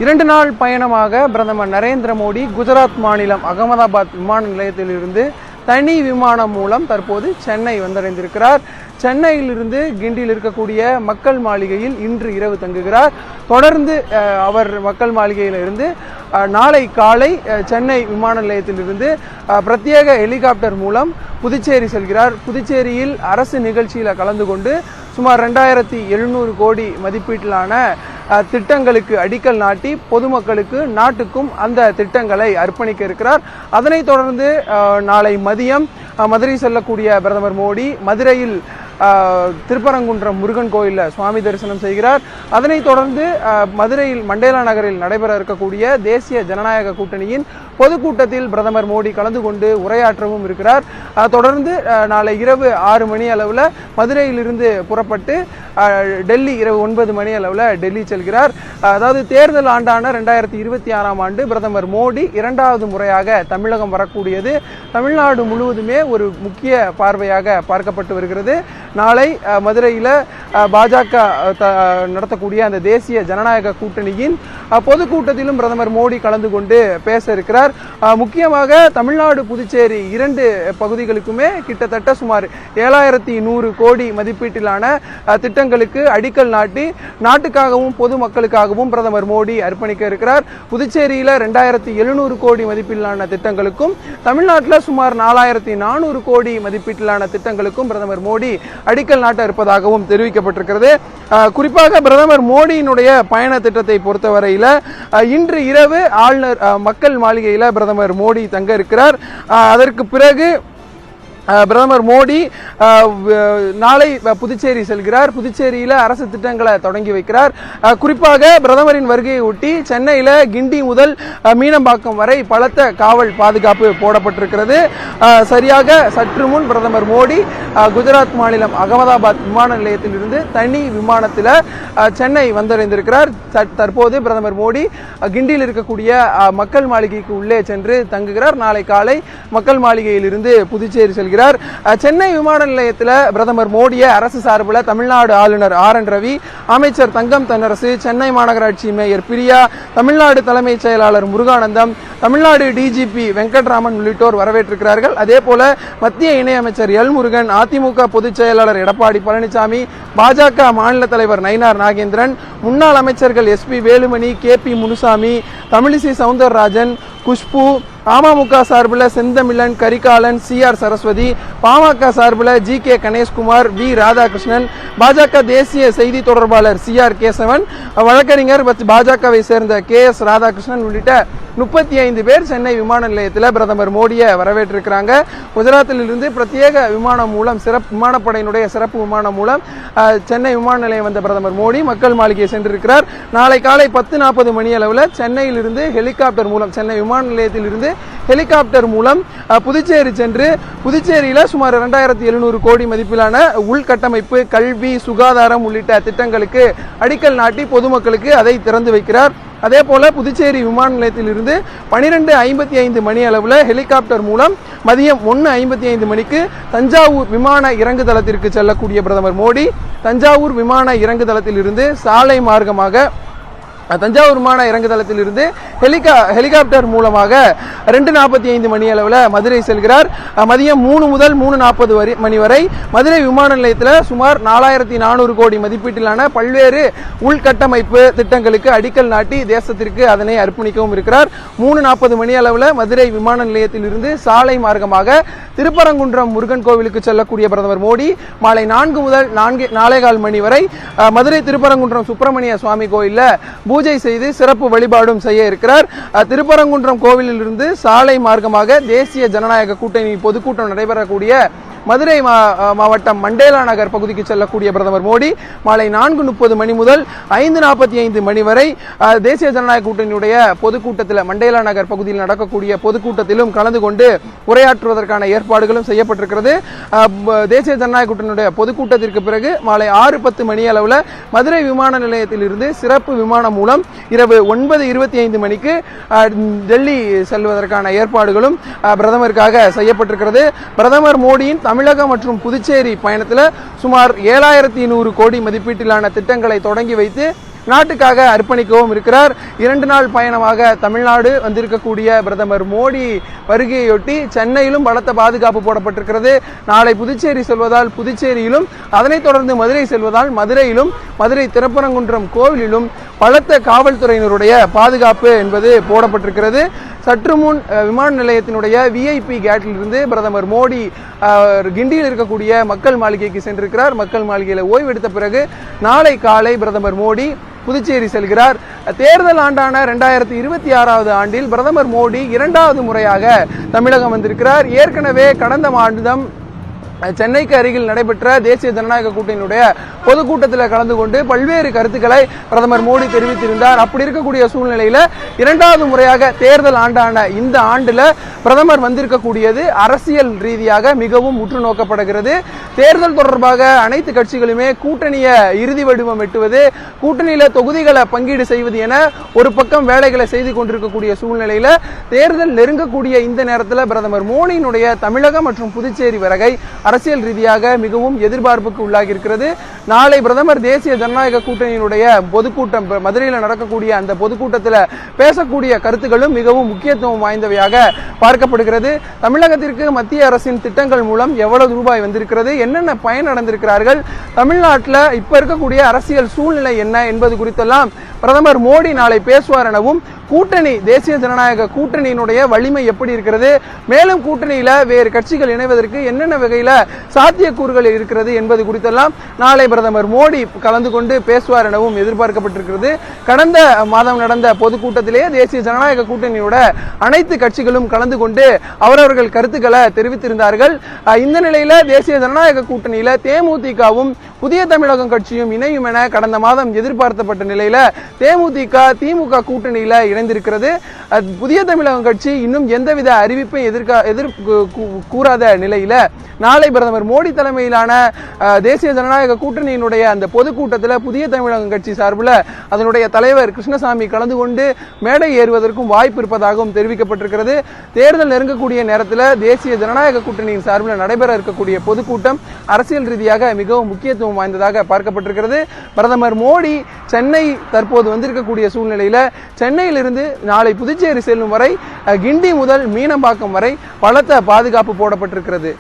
2 நாள் பயணமாக பிரதமர் நரேந்திர மோடி குஜராத் மாநிலம் அகமதாபாத் விமான நிலையத்திலிருந்து தனி விமானம் மூலம் தற்போது சென்னை வந்தடைந்திருக்கிறார். சென்னையிலிருந்து கிண்டியில் இருக்கக்கூடிய மக்கள் மாளிகையில் இன்று இரவு தங்குகிறார். தொடர்ந்து அவர் மக்கள் மாளிகையிலிருந்து நாளை காலை சென்னை விமான நிலையத்திலிருந்து பிரத்யேக ஹெலிகாப்டர் மூலம் புதுச்சேரி செல்கிறார். புதுச்சேரியில் அரசு நிகழ்ச்சியில் கலந்து கொண்டு சுமார் 2700 கோடி மதிப்பீட்டிலான திட்டங்களுக்கு அடிக்கல் நாட்டி பொதுமக்களுக்கு நாட்டுக்கும் அந்த திட்டங்களை அர்ப்பணிக்க இருக்கிறார். அதனைத் தொடர்ந்து நாளை மதியம் மதுரை செல்லக்கூடிய பிரதமர் மோடி மதுரையில் திருப்பரங்குன்றம் முருகன் கோயிலில் சுவாமி தரிசனம் செய்கிறார். அதனைத் தொடர்ந்து மதுரையில் மண்டேலா நகரில் நடைபெற இருக்கக்கூடிய தேசிய ஜனநாயக கூட்டணியின் பொதுக்கூட்டத்தில் பிரதமர் மோடி கலந்து கொண்டு உரையாற்றவும் இருக்கிறார். தொடர்ந்து நாளை இரவு 6 மணி அளவில் மதுரையிலிருந்து புறப்பட்டு டெல்லி இரவு 9 மணி அளவில் டெல்லி செல்கிறார். அதாவது தேர்தல் ஆண்டான 2026ஆம் ஆண்டு பிரதமர் மோடி 2வது முறையாக தமிழகம் வரக்கூடியது தமிழ்நாடு முழுவதுமே ஒரு முக்கிய பார்வையாக பார்க்கப்பட்டு வருகிறது. நாளை மதுரையில் பாஜக நடத்தக்கூடிய அந்த தேசிய ஜனநாயக கூட்டணியின் பொதுக்கூட்டத்திலும் பிரதமர் மோடி கலந்து கொண்டு பேச இருக்கிறார். முக்கியமாக தமிழ்நாடு புதுச்சேரி 2 பகுதிகளுக்குமே கிட்டத்தட்ட சுமார் 7100 கோடி மதிப்பீட்டிலான திட்டங்களுக்கு அடிக்கல் நாட்டி நாட்டுக்காகவும் பொதுமக்களுக்காகவும் பிரதமர் மோடி அர்ப்பணிக்க இருக்கிறார். புதுச்சேரியில் 2700 கோடி மதிப்பீட்டிலான திட்டங்களுக்கும் தமிழ்நாட்டில் சுமார் 4400 கோடி மதிப்பீட்டிலான திட்டங்களுக்கும் பிரதமர் மோடி அடிக்கல் நாட்ட இருப்பதாகவும் தெரிவிக்கப்பட்டிருக்கிறது. குறிப்பாக பிரதமர் மோடியினுடைய பயண திட்டத்தை பொறுத்தவரையில் இன்று இரவு ஆளுநர் மக்கள் மாளிகையில் பிரதமர் மோடி தங்க இருக்கிறார். அதற்கு பிறகு பிரதமர் மோடி நாளை புதுச்சேரி செல்கிறார். புதுச்சேரியில் அரசு திட்டங்களை தொடங்கி வைக்கிறார். குறிப்பாக பிரதமரின் வருகையை ஒட்டி சென்னையில் கிண்டி முதல் மீனம்பாக்கம் வரை பலத்த காவல் பாதுகாப்பு போடப்பட்டிருக்கிறது. சரியாக சற்று முன் பிரதமர் மோடி குஜராத் மாநிலம் அகமதாபாத் விமான நிலையத்திலிருந்து தனி விமானத்தில் சென்னை வந்தடைந்திருக்கிறார். தற்போது பிரதமர் மோடி கிண்டியில் இருக்கக்கூடிய மக்கள் மாளிகைக்கு உள்ளே சென்று தங்குகிறார். நாளை காலை மக்கள் மாளிகையிலிருந்து புதுச்சேரி செல்கிறார். சென்னை விமான நிலையத்தில் பிரதமர் மோடியை அரசு சார்பில் தமிழ்நாடு ஆளுநர் RN ரவி, அமைச்சர் தங்கம் தென்னரசு, சென்னை மாநகராட்சி மேயர் பிரியா, தமிழ்நாடு தலைமைச் செயலாளர் முருகானந்தம், தமிழ்நாடு DGP வெங்கட்ராமன் உள்ளிட்டோர் வரவேற்றிருக்கிறார்கள். அதே போல மத்திய இணையமைச்சர் எல் முருகன், அதிமுக பொதுச் செயலாளர் எடப்பாடி பழனிசாமி, பாஜக மாநில தலைவர் நயினார் நாகேந்திரன், முன்னாள் அமைச்சர்கள் SP வேலுமணி, KP முனுசாமி, தமிழிசை சவுந்தரராஜன், குஷ்பு, அமமுக சார்பில் செந்தமிழன், கரிகாலன், CR சரஸ்வதி, பாமக சார்பில் GK கணேஷ்குமார், V ராதாகிருஷ்ணன், பாஜக தேசிய செய்தி தொடர்பாளர் CR கேசவன், வழக்கறிஞர் பாஜகவை சேர்ந்த KS ராதாகிருஷ்ணன் உள்ளிட்ட 35 பேர் சென்னை விமான நிலையத்தில் பிரதமர் மோடியை வரவேற்றிருக்கிறாங்க. குஜராத்திலிருந்து பிரத்யேக விமானம் மூலம் விமானப்படையினுடைய சிறப்பு விமானம் மூலம் சென்னை விமான நிலையம் வந்த பிரதமர் மோடி மக்கள் மாளிகையை சென்றிருக்கிறார். நாளை காலை 10:40 மணி அளவில் சென்னையிலிருந்து ஹெலிகாப்டர் மூலம் சென்னை விமான நிலையத்திலிருந்து ஹெலிகாப்டர் மூலம் புதுச்சேரி சென்று புதுச்சேரியில் சுமார் 2700 கோடி மதிப்பிலான உள்கட்டமைப்பு, கல்வி, சுகாதாரம் உள்ளிட்ட திட்டங்களுக்கு அடிக்கல் நாட்டி பொதுமக்களுக்கு அதை திறந்து வைக்கிறார். அதே போல புதுச்சேரி விமான நிலையத்திலிருந்து 12:55 மணி அளவில் ஹெலிகாப்டர் மூலம் மதியம் 1:55 மணிக்கு தஞ்சாவூர் விமான இறங்குதளத்திற்கு செல்லக்கூடிய பிரதமர் மோடி தஞ்சாவூர் விமான இறங்குதளத்திலிருந்து சாலை மார்க்கமாக தஞ்சாவூர் விமான இறங்குதளத்திலிருந்து ஹெலிகாப்டர் மூலமாக 2:45 மணி அளவில் மதுரை செல்கிறார். மதியம் 3 முதல் 3:40 மணி வரை மதுரை விமான நிலையத்தில் சுமார் 4400 கோடி மதிப்பீட்டிலான பல்வேறு உள்கட்டமைப்பு திட்டங்களுக்கு அடிக்கல் நாட்டி தேசத்திற்கு அதனை அர்ப்பணிக்கவும் இருக்கிறார். 3:40 மணி அளவில் மதுரை விமான நிலையத்திலிருந்து சாலை மார்க்கமாக திருப்பரங்குன்றம் முருகன் கோவிலுக்கு செல்லக்கூடிய பிரதமர் மோடி மாலை 4 முதல் 4:15 மணி வரை மதுரை திருப்பரங்குன்றம் சுப்பிரமணிய சுவாமி கோயிலில் பூஜை செய்து சிறப்பு வழிபாடும் செய்ய இருக்கிறார். திருப்பரங்குன்றம் கோவிலிலிருந்து சாலை மார்க்கமாக தேசிய ஜனநாயக கூட்டணி பொதுக்கூட்டம் நடைபெறக்கூடிய மதுரை மாவட்டம் மண்டேலா நகர் பகுதிக்கு செல்லக்கூடிய பிரதமர் மோடி மாலை 4:30 மணி முதல் 5:45 மணி வரை தேசிய ஜனநாயக கூட்டணியுடைய பொதுக்கூட்டத்தில் மண்டேலா நகர் பகுதியில் நடக்கக்கூடிய பொதுக்கூட்டத்திலும் கலந்து கொண்டு உரையாற்றுவதற்கான ஏற்பாடுகளும் செய்யப்பட்டிருக்கிறது. தேசிய ஜனநாயக கூட்டணியுடைய பொதுக்கூட்டத்திற்கு பிறகு மாலை 6:10 மணி அளவில் மதுரை விமான நிலையத்திலிருந்து சிறப்பு விமானம் மூலம் இரவு 9:25 மணிக்கு டெல்லி செல்வதற்கான ஏற்பாடுகளும் பிரதமருக்காக செய்யப்பட்டிருக்கிறது. பிரதமர் மோடியின் தமிழகம் மற்றும் புதுச்சேரி பயணத்தில் சுமார் 7100 கோடி மதிப்பீட்டிலான திட்டங்களை தொடங்கி வைத்து நாட்டுக்காக அர்ப்பணிக்கவும் இருக்கிறார். 2 நாள் பயணமாக தமிழ்நாடு வந்திருக்கக்கூடிய பிரதமர் மோடி வருகையொட்டி சென்னையிலும் பலத்த பாதுகாப்பு போடப்பட்டிருக்கிறது. நாளை புதுச்சேரி செல்வதால் புதுச்சேரியிலும், அதனைத் தொடர்ந்து மதுரை செல்வதால் மதுரையிலும், மதுரை திருப்பரங்குன்றம் கோவிலிலும் பலத்த காவல்துறையினருடைய பாதுகாப்பு என்பது போடப்பட்டிருக்கிறது. சற்று முன் விமான நிலையத்தினுடைய விஐபி கேட்டில் இருந்து பிரதமர் மோடி கிண்டியில் இருக்கக்கூடிய மக்கள் மாளிகைக்கு சென்றிருக்கிறார். மக்கள் மாளிகையில் ஓய்வெடுத்த பிறகு நாளை காலை பிரதமர் மோடி புதுச்சேரி செல்கிறார். தேர்தல் ஆண்டான 2026வது ஆண்டில் பிரதமர் மோடி 2வது முறையாக தமிழகம் வந்திருக்கிறார். ஏற்கனவே கடந்த மாதம் சென்னைக்கு அருகில் நடைபெற்ற தேசிய ஜனநாயக கூட்டணியுடைய பொதுக்கூட்டத்தில் கலந்து கொண்டு பல்வேறு கருத்துக்களை பிரதமர் மோடி தெரிவித்திருந்தார். அப்படி இருக்கக்கூடிய சூழ்நிலையில 2வது முறையாக தேர்தல் ஆண்டான இந்த ஆண்டுல பிரதமர் வந்திருக்கக்கூடியது அரசியல் ரீதியாக மிகவும் உற்று நோக்கப்படுகிறது. தேர்தல் தொடர்பாக அனைத்து கட்சிகளுமே கூட்டணியை இறுதி வடிவம் எட்டுவது, கூட்டணியில தொகுதிகளை பங்கீடு செய்வது என ஒரு பக்கம் வேலைகளை செய்து கொண்டிருக்கக்கூடிய சூழ்நிலையில தேர்தல் நெருங்கக்கூடிய இந்த நேரத்தில் பிரதமர் மோடியினுடைய தமிழகம் மற்றும் புதுச்சேரி வருகை அரசியல் ரீதியாக மிகவும் எதிர்பார்ப்புக்கு உள்ளாகி இருக்கிறது. நாளை பிரதமர் தேசிய ஜனநாயக கூட்டணியினுடைய பொதுக்கூட்டம் மதுரையில் நடக்கக்கூடிய அந்த பொதுக்கூட்டத்தில் பேசக்கூடிய கருத்துக்களும் மிகவும் முக்கியத்துவம் வாய்ந்தவையாக பார்க்கப்படுகிறது. தமிழகத்திற்கு மத்திய அரசின் திட்டங்கள் மூலம் எவ்வளவு ரூபாய் வந்திருக்கிறது, என்னென்ன பயன் அடைந்திருக்கிறார்கள், தமிழ்நாட்டில் இப்ப இருக்கக்கூடிய அரசியல் சூழ்நிலை என்ன என்பது குறித்தெல்லாம் பிரதமர் மோடி நாளை பேசுவார் எனவும், கூட்டணி தேசிய ஜனநாயக கூட்டணியினுடைய வலிமை எப்படி இருக்கிறது, மேலும் கூட்டணியில வேறு கட்சிகள் இணைவதற்கு என்னென்ன வகையில சாத்தியக்கூறுகள் இருக்கிறது என்பது குறித்தெல்லாம் நாளை பிரதமர் மோடி கலந்து கொண்டு பேசுவார் எனவும் எதிர்பார்க்கப்பட்டிருக்கிறது. கடந்த மாதம் நடந்த பொதுக்கூட்டத்திலேயே தேசிய ஜனநாயக கூட்டணியோட அனைத்து கட்சிகளும் கலந்து கொண்டு அவரவர்கள் கருத்துக்களை தெரிவித்திருந்தார்கள். இந்த நிலையில தேசிய ஜனநாயக கூட்டணியில தேமுதிகவும் புதிய தமிழகம் கட்சியும் இணையும் என கடந்த மாதம் எதிர்பார்க்கப்பட்ட நிலையில தேமுதிக திமுக கூட்டணியில இணைந்திருக்கிறது. புதிய தமிழகம் கட்சி இன்னும் எந்தவித அறிவிப்பை கூறாத நிலையில நாளை பிரதமர் மோடி தலைமையிலான தேசிய ஜனநாயக கூட்டணியினுடைய அந்த பொதுக்கூட்டத்தில் புதிய தமிழகம் கட்சி சார்பில் அதனுடைய தலைவர் கிருஷ்ணசாமி கலந்து கொண்டு மேடை ஏறுவதற்கும் வாய்ப்பு இருப்பதாகவும் தெரிவிக்கப்பட்டிருக்கிறது. தேர்தல் நெருங்கக்கூடிய நேரத்தில் தேசிய ஜனநாயக கூட்டணியின் சார்பில் நடைபெற இருக்கக்கூடிய பொதுக்கூட்டம் அரசியல் ரீதியாக மிகவும் முக்கியத்துவம் வாய்ந்ததாக பார்க்கப்பட்டிருக்கிறது. பிரதமர் மோடி சென்னை தற்போது வந்திருக்கக்கூடிய சூழ்நிலையில சென்னையிலிருந்து நாளை புதுச்சேரி செல்லும் வரை கிண்டி முதல் மீனம்பாக்கம் வரை பலத்த பாதுகாப்பு போடப்பட்டிருக்கிறது.